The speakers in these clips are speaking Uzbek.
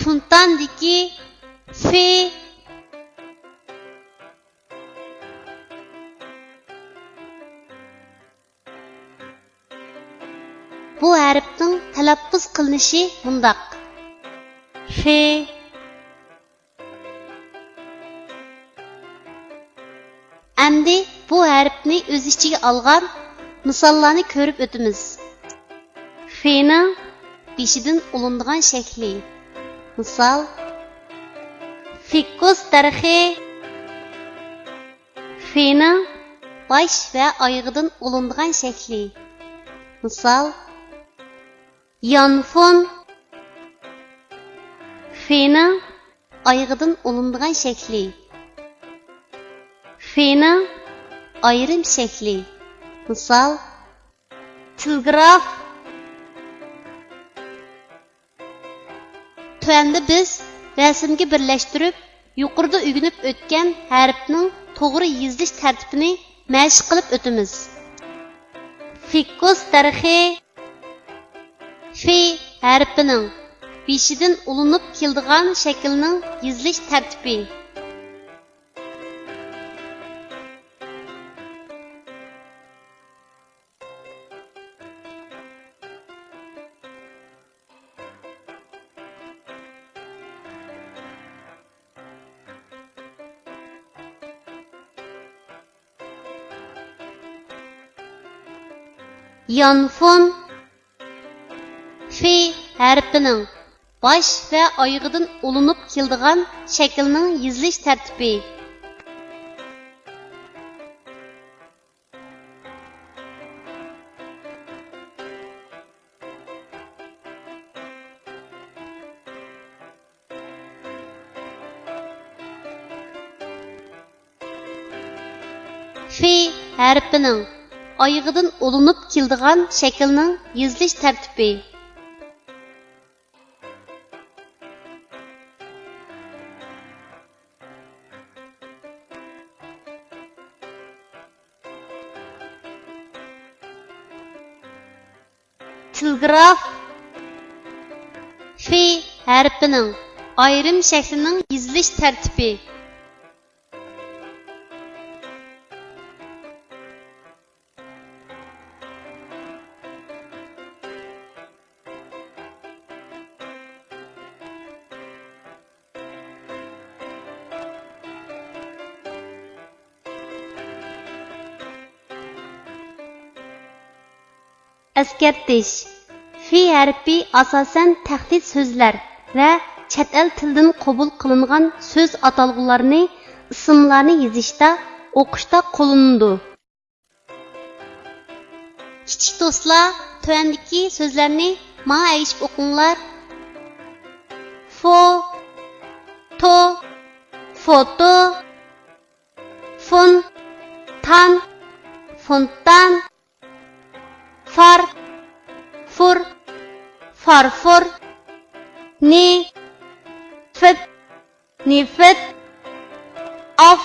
Funtandaki fe. Bu harfning talaffuz qilinishi mundaq. Fe. Endi bu harfni o'z ichiga olgan misollarni ko'rib o'tamiz. Fe'ning beshidan ulinadigan shakli. Misol: Fikkus darxi. Fe'ning bosh va oyog'idan ulinadigan shakli. Misol: Yanfun. Fe'ning oyog'idan ulinadigan shakli. Fe'ning ayrim shakli. Misol: Telegraf. Tuanda biz rasmga birlashtirib, yuqorida o'rganib o'tgan harfning to'g'ri yozilish tartibini mashq qilib o'tamiz. Fikkus darxi. Fe harfining beshidan ulinib keladigan shaklning yozilish tartibi. Yanfun. Fe harfining bosh va oyog'idan ulinib keladigan shaklning yozilish tartibi. Fe harfining oyog'idan ulinib keladigan shaklning yozilish tartibi. Telegraf. Fe harfining ayrim shaklining yozilish tartibi. Eskertish. Fe harfi asosan tahdid so'zlar va chet el tilidan qabul qilingan so'z atalg'ularni, ismlarni yozishda, o'qishda qo'llaniladi. Kichik do'stlar, tuandagi so'zlarni menga aytib o'qinglar. Fo, to, foto, fun, tan, fontan, far, fur, farfur, ni, fit, nifit, af,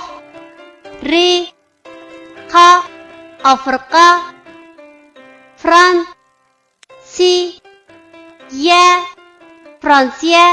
ri, qa, Afrika, Fran, si, ya, Fransiya,